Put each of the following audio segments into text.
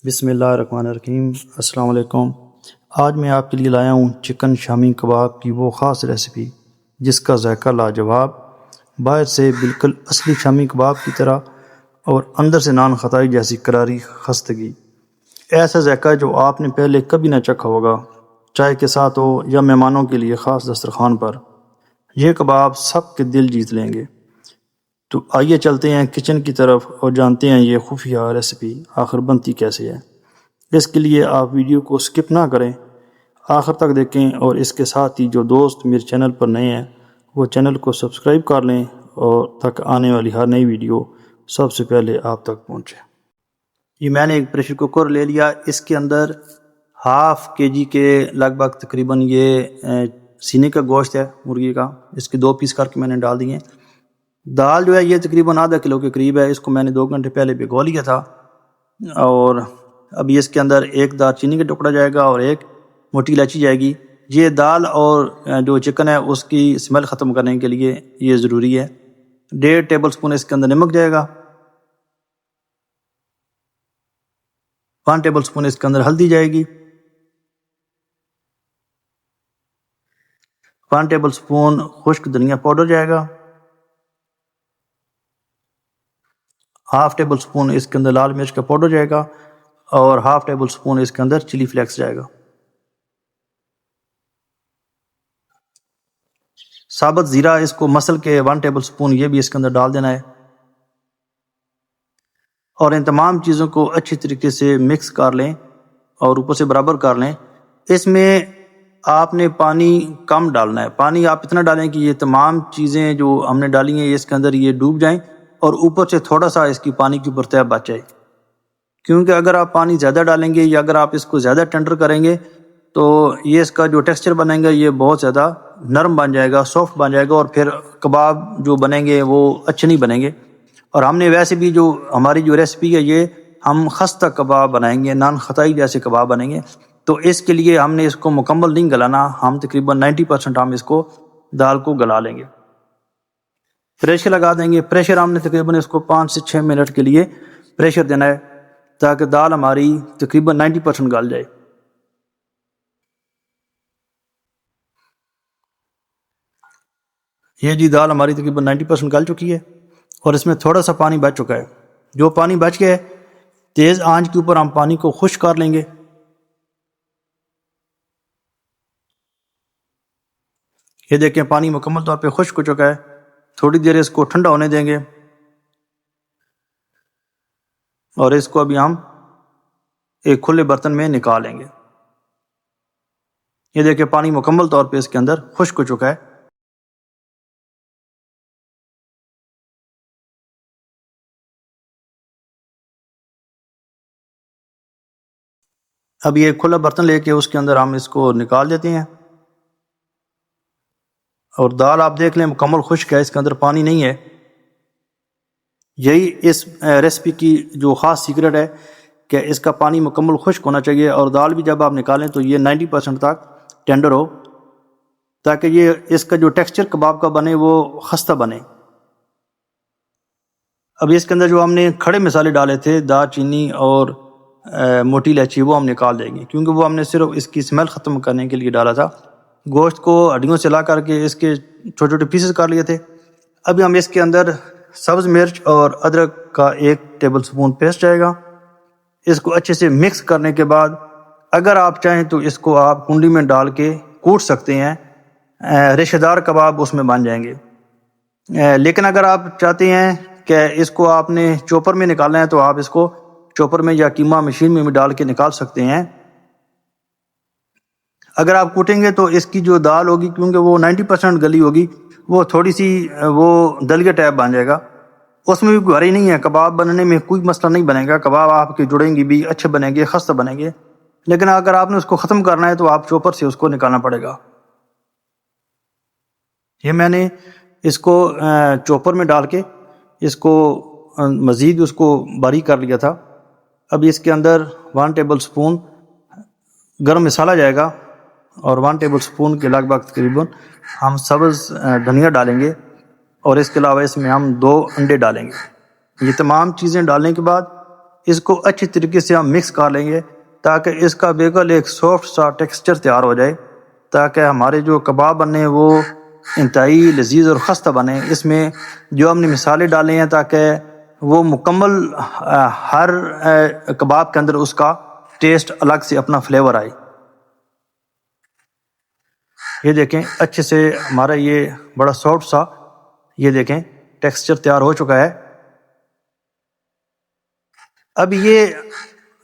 بسم اللہ الرحمن الرحیم۔ السلام علیکم۔ آج میں آپ کے لیے لایا ہوں چکن شامی کباب کی وہ خاص ریسیپی جس کا ذائقہ لاجواب، باہر سے بالکل اصلی شامی کباب کی طرح اور اندر سے نان خطائی جیسی کراری خستگی۔ ایسا ذائقہ جو آپ نے پہلے کبھی نہ چکھا ہوگا، چائے کے ساتھ ہو یا مہمانوں کے لیے خاص دسترخوان پر۔ یہ کباب سب کے دل جیت لیں گے۔ تو آئیے چلتے ہیں کچن کی طرف اور جانتے ہیں یہ خفیہ ریسیپی آخر بنتی کیسے ہے۔ اس کے لیے آپ ویڈیو کو سکپ نہ کریں، آخر تک دیکھیں، اور اس کے ساتھ ہی جو دوست میرے چینل پر نئے ہیں وہ چینل کو سبسکرائب کر لیں اور تک آنے والی ہر نئی ویڈیو سب سے پہلے آپ تک پہنچے۔ یہ میں نے ایک پریشر کوکر لے لیا، اس کے اندر ½ kg کے لگ بھگ تقریباً یہ سینے کا گوشت ہے مرغی کا، اس کے 2 پیس کر کے میں نے ڈال دیے۔ دال جو ہے یہ تقریباً ½ کلو کے قریب ہے، اس کو میں نے 2 گھنٹے پہلے بھگو لیا تھا، اور ابھی اس کے اندر 1 دار چینی کا ٹکڑا جائے گا اور 1 موٹی الائچی جائے گی۔ یہ دال اور جو چکن ہے اس کی اسمیل ختم کرنے کے لیے یہ ضروری ہے۔ 1.5 ٹیبل سپون اس کے اندر نمک جائے گا، 1 ٹیبل سپون اس کے اندر ہلدی جائے گی، 1 ٹیبل سپون خشک دھنیا پاؤڈر جائے گا، ½ ٹیبل سپون اس کے اندر لال مرچ کا پاؤڈر جائے گا، اور ½ ٹیبل سپون اس کے اندر چلی فلیکس جائے گا۔ ثابت زیرہ اس کو مسل کے 1 ٹیبل سپون یہ بھی اس کے اندر ڈال دینا ہے، اور ان تمام چیزوں کو اچھی طریقے سے مکس کر لیں اور اوپر سے برابر کر لیں۔ اس میں آپ نے پانی کم ڈالنا ہے، پانی آپ اتنا ڈالیں کہ یہ تمام چیزیں جو ہم نے ڈالی ہیں اس کے اندر یہ ڈوب جائیں، اور اوپر سے تھوڑا سا اس کی پانی کی برتہ بچ جائے، کیونکہ اگر آپ پانی زیادہ ڈالیں گے یا اگر آپ اس کو زیادہ ٹینڈر کریں گے تو یہ اس کا جو ٹیکسچر بنے گا یہ بہت زیادہ نرم بن جائے گا، سافٹ بن جائے گا، اور پھر کباب جو بنیں گے وہ اچھے نہیں بنیں گے۔ اور ہم نے ویسے بھی جو ہماری جو ریسیپی ہے یہ ہم خستہ کباب بنائیں گے، نان خطائی جیسے کباب بنیں گے، تو اس کے لیے ہم نے اس کو مکمل نہیں گلانا، ہم تقریباً 90% ہم اس کو دال کو گلا لیں گے۔ پریشر لگا دیں گے، پریشر ہم نے تقریباً اس کو 5 سے 6 منٹ کے لیے پریشر دینا ہے تاکہ دال ہماری تقریباً 90% گل جائے۔ یہ جی دال ہماری تقریباً 90% گل چکی ہے، اور اس میں تھوڑا سا پانی بچ چکا ہے۔ جو پانی بچ گیا ہے تیز آنچ کے اوپر ہم پانی کو خشک کر لیں گے۔ یہ دیکھیں پانی مکمل طور پہ خشک ہو چکا ہے، تھوڑی دیر اس کو ٹھنڈا ہونے دیں گے، اور اس کو ابھی ہم ایک کھلے برتن میں نکالیں گے۔ یہ دیکھیں پانی مکمل طور پہ اس کے اندر خشک ہو چکا ہے۔ اب یہ کھلا برتن لے کے اس کے اندر ہم اس کو نکال دیتے ہیں، اور دال آپ دیکھ لیں مکمل خشک ہے، اس کے اندر پانی نہیں ہے۔ یہی اس ریسیپی کی جو خاص سیکرٹ ہے کہ اس کا پانی مکمل خشک ہونا چاہیے، اور دال بھی جب آپ نکالیں تو یہ 90% تک ٹینڈر ہو، تاکہ یہ اس کا جو ٹیکسچر کباب کا بنے وہ خستہ بنے۔ اب اس کے اندر جو ہم نے کھڑے مسالے ڈالے تھے، دار چینی اور موٹی الائچی، وہ ہم نکال دیں گے، کیونکہ وہ ہم نے صرف اس کی اسمیل ختم کرنے کے لیے ڈالا تھا۔ گوشت کو ہڈیوں سے لا کر کے اس کے چھوٹے چھوٹے پیسز کر لیے تھے۔ ابھی ہم اس کے اندر سبز مرچ اور ادرک کا 1 ٹیبل سپون پیسٹ جائے گا۔ اس کو اچھے سے مکس کرنے کے بعد اگر آپ چاہیں تو اس کو آپ کنڈی میں ڈال کے کوٹ سکتے ہیں، ریشہ دار کباب اس میں بن جائیں گے۔ لیکن اگر آپ چاہتے ہیں کہ اس کو آپ نے چوپر میں نکالنا ہے تو آپ اس کو چوپر میں یا کیما مشین میں بھی ڈال کے نکال سکتے ہیں۔ اگر آپ کوٹیں گے تو اس کی جو دال ہوگی، کیونکہ وہ 90% گلی ہوگی، وہ تھوڑی سی وہ دلیا ٹائپ بن جائے گا، اس میں بھی کوئی ہری نہیں ہے، کباب بننے میں کوئی مسئلہ نہیں بنے گا، کباب آپ کے جڑیں گی بھی، اچھے بنیں گے، خستہ بنیں گے۔ لیکن اگر آپ نے اس کو ختم کرنا ہے تو آپ چوپر سے اس کو نکالنا پڑے گا۔ یہ میں نے اس کو چوپر میں ڈال کے اس کو مزید اس کو باریک کر لیا تھا۔ اب اس کے اندر 1 ٹیبل سپون گرم مسالہ جائے گا، اور 1 ٹیبل سپون کے لگ بھگ تقریباً ہم سبز دھنیا ڈالیں گے، اور اس کے علاوہ اس میں ہم 2 انڈے ڈالیں گے۔ یہ تمام چیزیں ڈالنے کے بعد اس کو اچھی طریقے سے ہم مکس کر لیں گے تاکہ اس کا بالکل ایک سافٹ سا ٹیکسچر تیار ہو جائے، تاکہ ہمارے جو کباب بنے وہ انتہائی لذیذ اور خستہ بنے۔ اس میں جو ہم نے مسالے ڈالے ہیں تاکہ وہ مکمل ہر کباب کے اندر اس کا ٹیسٹ الگ سے اپنا فلیور آئے۔ یہ دیکھیں اچھے سے ہمارا یہ بڑا سافٹ سا یہ دیکھیں ٹیکسچر تیار ہو چکا ہے۔ اب یہ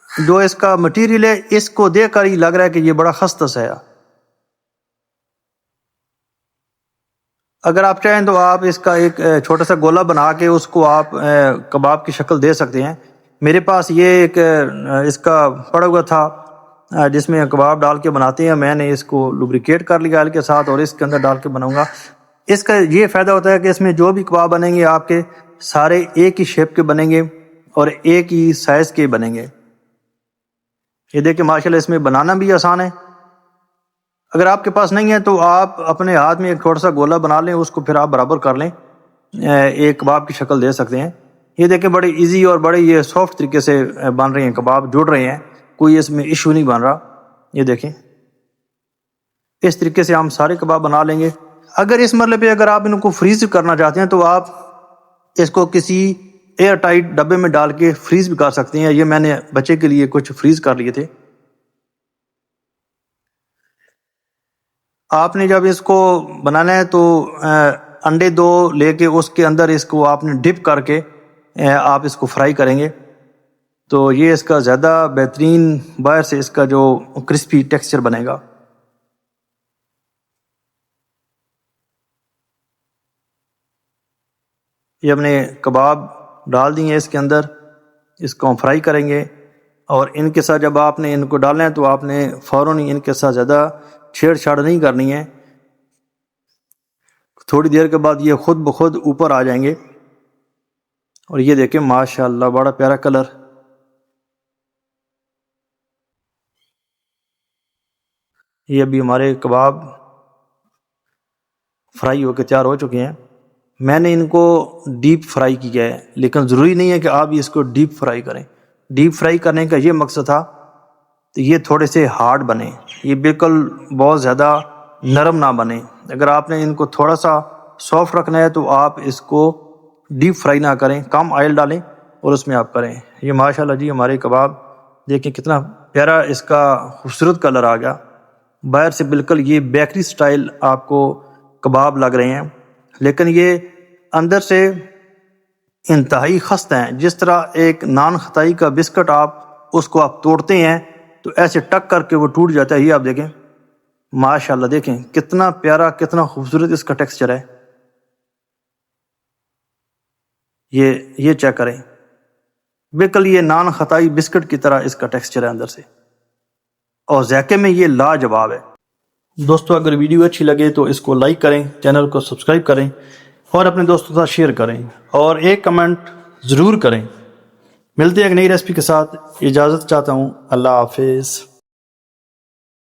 جو اس کا مٹیریل ہے اس کو دیکھ کر ہی لگ رہا ہے کہ یہ بڑا خستہ سا ہے۔ اگر آپ چاہیں تو آپ اس کا ایک چھوٹا سا گولا بنا کے اس کو آپ کباب کی شکل دے سکتے ہیں۔ میرے پاس یہ ایک اس کا پڑا ہوا تھا جس میں کباب ڈال کے بناتے ہیں، میں نے اس کو لوبریکیٹ کر لیا آئل کے ساتھ اور اس کے اندر ڈال کے بناؤں گا۔ اس کا یہ فائدہ ہوتا ہے کہ اس میں جو بھی کباب بنیں گے آپ کے سارے ایک ہی شیپ کے بنیں گے اور ایک ہی سائز کے بنیں گے۔ یہ دیکھیں ماشاءاللہ اس میں بنانا بھی آسان ہے۔ اگر آپ کے پاس نہیں ہے تو آپ اپنے ہاتھ میں ایک چھوٹا سا گولا بنا لیں، اس کو پھر آپ برابر کر لیں، ایک کباب کی شکل دے سکتے ہیں۔ یہ دیکھیں بڑے ایزی اور بڑے یہ سافٹ طریقے سے بن رہے ہیں، کباب جڑ رہے ہیں، کوئی اس میں ایشو نہیں بن رہا۔ یہ دیکھیں اس طریقے سے ہم سارے کباب بنا لیں گے۔ اگر اس مرحلے پہ اگر آپ ان کو فریز کرنا چاہتے ہیں تو آپ اس کو کسی ایئر ٹائٹ ڈبے میں ڈال کے فریز بھی کر سکتے ہیں۔ یہ میں نے بچے کے لیے کچھ فریز کر لیے تھے۔ آپ نے جب اس کو بنانا ہے تو انڈے 2 لے کے اس کے اندر اس کو آپ نے ڈپ کر کے آپ اس کو فرائی کریں گے تو یہ اس کا زیادہ بہترین باہر سے اس کا جو کرسپی ٹیکسچر بنے گا۔ یہ ہم نے کباب ڈال دیے اس کے اندر، اس کو ہم فرائی کریں گے اور ان کے ساتھ جب آپ نے ان کو ڈالنا ہے تو آپ نے فوراً ان کے ساتھ زیادہ چھیڑ چھاڑ نہیں کرنی ہے، تھوڑی دیر کے بعد یہ خود بخود اوپر آ جائیں گے۔ اور یہ دیکھیں ماشاءاللہ بڑا پیارا کلر۔ یہ ابھی ہمارے کباب فرائی ہو کے تیار ہو چکے ہیں۔ میں نے ان کو ڈیپ فرائی کیا ہے، لیکن ضروری نہیں ہے کہ آپ اس کو ڈیپ فرائی کریں۔ ڈیپ فرائی کرنے کا یہ مقصد تھا تو یہ تھوڑے سے ہارڈ بنے، یہ بالکل بہت زیادہ نرم نہ بنے۔ اگر آپ نے ان کو تھوڑا سا سافٹ رکھنا ہے تو آپ اس کو ڈیپ فرائی نہ کریں، کم آئل ڈالیں اور اس میں آپ کریں۔ یہ ماشاءاللہ جی ہمارے کباب دیکھیں کتنا پیارا اس کا خوبصورت کلر آ گیا، باہر سے بالکل یہ بیکری سٹائل آپ کو کباب لگ رہے ہیں، لیکن یہ اندر سے انتہائی خستہ ہیں۔ جس طرح ایک نان خطائی کا بسکٹ آپ اس کو آپ توڑتے ہیں تو ایسے ٹک کر کے وہ ٹوٹ جاتا ہے۔ یہ آپ دیکھیں ماشاءاللہ، دیکھیں کتنا پیارا کتنا خوبصورت اس کا ٹیکسچر ہے۔ یہ چیک کریں، بالکل یہ نان خطائی بسکٹ کی طرح اس کا ٹیکسچر ہے اندر سے، اور ذائقے میں یہ لاجواب ہے۔ دوستو اگر ویڈیو اچھی لگے تو اس کو لائک کریں، چینل کو سبسکرائب کریں اور اپنے دوستوں کے ساتھ شیئر کریں اور ایک کمنٹ ضرور کریں۔ ملتے ہیں ایک نئی ریسپی کے ساتھ، اجازت چاہتا ہوں، اللہ حافظ۔